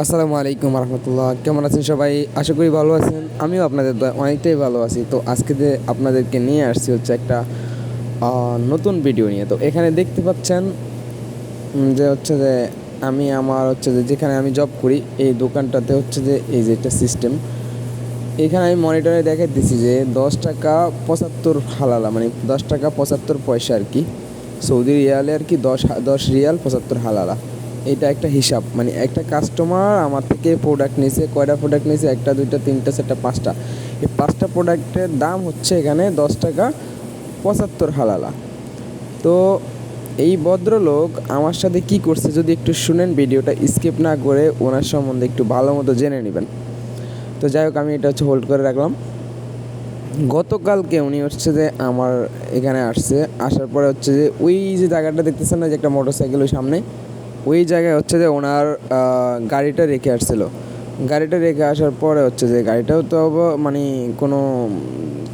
আসসালামু আলাইকুম রহমতুল্লাহ। কেমন আছেন সবাই? আশা করি ভালো আছেন। আমিও আপনাদের অনেকটাই ভালো আছি। তো আজকে যে আপনাদেরকে নিয়ে আসছি হচ্ছে একটা নতুন ভিডিও নিয়ে। তো এখানে দেখতে পাচ্ছেন যে হচ্ছে যে আমি আমার হচ্ছে যে যেখানে আমি জব করি এই দোকানটাতে হচ্ছে যে এই যে একটা সিস্টেম, এখানে আমি মনিটরে দেখাই দিচ্ছি যে 10 টাকা 75 হালালা, মানে 10 টাকা 75 পয়সা আর কি, সৌদি রিয়ালে আর কি, 10 রিয়াল 75 হালালা। এটা একটা হিসাব, মানে একটা কাস্টমার আমার থেকে প্রোডাক্ট নিয়েছে, কয়টা প্রোডাক্ট নিয়েছে, একটা দুইটা তিনটা চারটা পাঁচটা, এই পাঁচটা প্রোডাক্টের দাম হচ্ছে এখানে 10 টাকা 75 হালালা। তো এই ভদ্রলোক আমার সাথে কি করছে যদি একটু শুনেন, ভিডিওটা স্কিপ না করে ওনার সম্বন্ধে একটু ভালো মতো জেনে নেবেন। তো যাই হোক, আমি এটা হচ্ছে হোল্ড করে রাখলাম। গতকালকে উনি হচ্ছে যে আমার এখানে আসছে, আসার পরে হচ্ছে যে ওই যে জায়গাটা দেখতেছেন না, যে একটা মোটর সাইকেল ওই সামনে, ওই জায়গায় হচ্ছে যে ওনার গাড়িটা রেখে আসছিল। গাড়িটা রেখে আসার পরে হচ্ছে যে গাড়িটাও তো মানে কোনো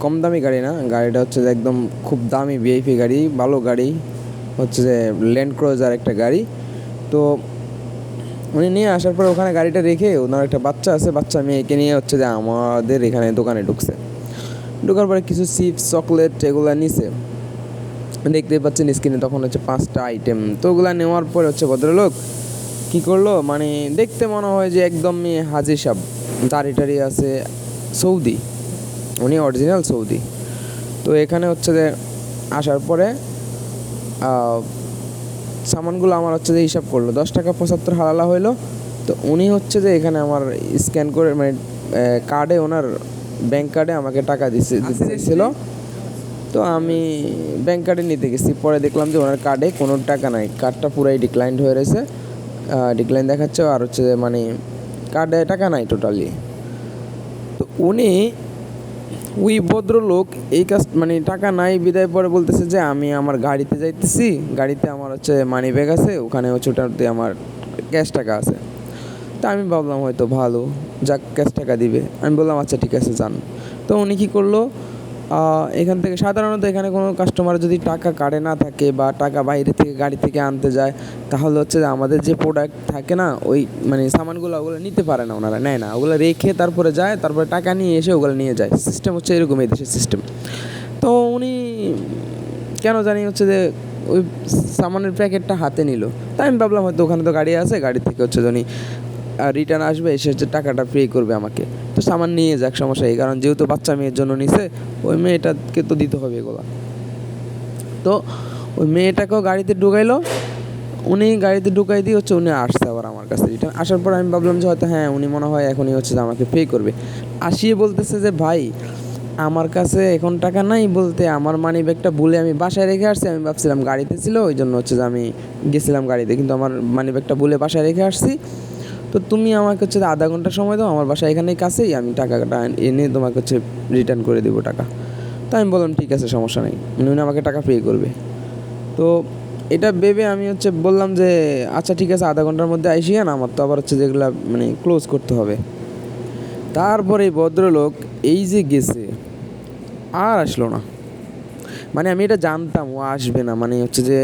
কম দামি গাড়ি না, গাড়িটা হচ্ছে যে একদম খুব দামি ভিআইপি গাড়ি, ভালো গাড়ি, হচ্ছে যে ল্যান্ড ক্রুজার একটা গাড়ি। তো উনি নিয়ে আসার পর ওখানে গাড়িটা রেখে ওনার একটা বাচ্চা আছে, বাচ্চা মেয়েকে নিয়ে হচ্ছে যে আমাদের এখানে দোকানে ঢুকছে। ঢোকার পরে কিছু চিপস চকলেট এগুলো নিছে, দেখতে পাচ্ছেন স্ক্রিনে, তখন হচ্ছে 5টা আইটেম। তো ওগুলো নেওয়ার পরে হচ্ছে ভদ্রলোক কী করলো, মানে দেখতে মনে হয় যে একদম হাজির সাহেব, দাড়ি টাড়ি আছে, সৌদি, উনি অরিজিনাল সৌদি। তো এখানে হচ্ছে যে আসার পরে সামানগুলো আমার হচ্ছে যে হিসাব করলো, 10 টাকা 75 হালালা হইলো। তো উনি হচ্ছে যে এখানে আমার স্ক্যান করে, মানে কার্ডে, ওনার ব্যাংক কার্ডে আমাকে টাকা দিছিল। তো আমি ব্যাংক কার্ডে নিতে গেছি, পরে দেখলাম যে ওনার কার্ডে কোনো টাকা নাই, কার্ডটা পুরাই ডিক্লাইন্ড হয়ে রয়েছে, ডিক্লাইন দেখাচ্ছে, আর হচ্ছে মানে কার্ডে টাকা নাই টোটালি। তো উনি, ওই ভদ্রলোক এই কাজ, মানে টাকা নাই বিদায়, পরে বলতেছে যে আমি আমার গাড়িতে যাইতেছি, গাড়িতে আমার হচ্ছে মানি ব্যাগ আছে, ওখানে হচ্ছে ওটাতে আমার ক্যাশ টাকা আছে। তা আমি ভাবলাম হয়তো ভালো, যাক ক্যাশ টাকা দিবে, আমি বললাম আচ্ছা ঠিক আছে যান। তো উনি কী করলো, এখান থেকে সাধারণত এখানে কোনো কাস্টমার যদি টাকা কার্ডে না থাকে বা টাকা বাইরে থেকে গাড়ি থেকে আনতে যায়, তাহলে হচ্ছে যে আমাদের যে প্রোডাক্ট থাকে না, ওই মানে সামানগুলো ওগুলো নিতে পারে না, ওনারা নেয় না, ওগুলো রেখে তারপরে যায়, তারপরে টাকা নিয়ে এসে ওগুলো নিয়ে যায়। সিস্টেম হচ্ছে এরকম, এই দেশের সিস্টেম। তো উনি কেন জানি হচ্ছে যে ওই সামানের প্যাকেটটা হাতে নিল। তাই আমি ভাবলাম হয়তো ওখানে তো গাড়ি আছে, গাড়ি থেকে হচ্ছে উনি রিটার্ন আসবে, এসে হচ্ছে টাকাটা পে করবে আমাকে। তো সামান নিয়ে যাক, সমস্যা এই, কারণ যেহেতু বাচ্চা মেয়ের জন্য নিছে, ওই মেয়েটাকে তো দিতে হবে এগুলো। তো ওই মেয়েটাকেও গাড়িতে ঢুকাইলো, উনি গাড়িতে ঢুকাই দিয়ে হচ্ছে উনি আসছে আবার আমার কাছে রিটার্ন। আসার পর আমি ভাবলাম যে হয়তো হ্যাঁ উনি মনে হয় এখনই হচ্ছে যে আমাকে পে করবে। আসিয়ে বলতেছে যে ভাই, আমার কাছে এখন টাকা নাই, বলতে আমার মানি ব্যাগটা ভুলে আমি বাসায় রেখে আসছি, আমি ভাবছিলাম গাড়িতে ছিল, ওই জন্য হচ্ছে যে আমি গেছিলাম গাড়িতে, কিন্তু আমার মানি ব্যাগটা ভুলে বাসায় রেখে আসছি। তো তুমি আমাকে হচ্ছে আধা ঘন্টা সময় দাও, আমার বাসা এখানেই কাছেই, আমি টাকাটা এনে তোমাকে হচ্ছে রিটার্ন করে দেবো টাকা। তো আমি বললাম ঠিক আছে, সমস্যা নেই, উনি আমাকে টাকা পে করবে। তো এটা ভেবে আমি হচ্ছে বললাম যে আচ্ছা ঠিক আছে, আধা ঘন্টার মধ্যে আইসিয়েন, আমার তো আবার হচ্ছে যেগুলো মানে ক্লোজ করতে হবে। তারপরে ভদ্রলোক এই যে গেছে, আর আসলো না। মানে আমি এটা জানতাম ও আসবে না, মানে হচ্ছে যে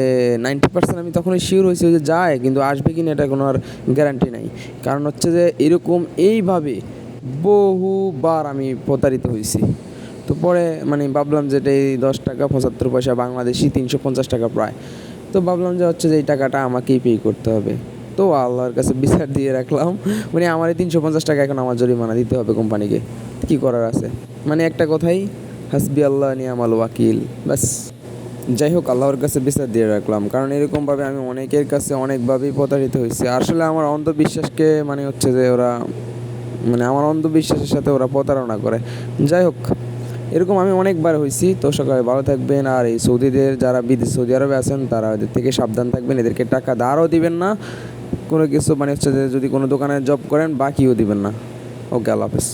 90% আমি তখনই শিওর হয়েছি যে যায়, কিন্তু আসবে কি না এটা কোনো আর গ্যারান্টি নাই। কারণ হচ্ছে যে এরকম এইভাবে বহুবার আমি প্রতারিত হয়েছি। তো পরে মানে ভাবলাম যে এটা, এই 10 টাকা 75 পয়সা বাংলাদেশি 350 টাকা প্রায়। তো ভাবলাম যে হচ্ছে যে এই টাকাটা আমাকেই পে করতে হবে। তো আল্লাহর কাছে বিচার দিয়ে রাখলাম, মানে আমার এই 350 টাকা এখন আমার জরিমানা দিতে হবে কোম্পানিকে। কী করার আছে, মানে একটা কথাই, হাসবি আল্লাহ নিয়ামাল ওয়াকিল, ব্যাস। যাই হোক, আল্লাহর কাছে বিচার দিয়ে রাখলাম, কারণ এরকমভাবে আমি অনেকের কাছে অনেকভাবেই প্রতারিত হয়েছি। আসলে আমার অন্ধবিশ্বাসকে, মানে হচ্ছে যে ওরা, মানে আমার অন্ধবিশ্বাসের সাথে ওরা প্রতারণা করে। যাই হোক, এরকম আমি অনেকবার হয়েছি। তো সকালে ভালো থাকবেন, আর এই সৌদিদের যারা বিদেশ সৌদি আরবে আছেন তারা এদের থেকে সাবধান থাকবেন, এদেরকে টাকা ধারও দিবেন না কোনো কিছু, মানে হচ্ছে যে যদি কোনো দোকানে জব করেন বাকিও দিবেন না। ওকে, আল্লাহ হাফেজ।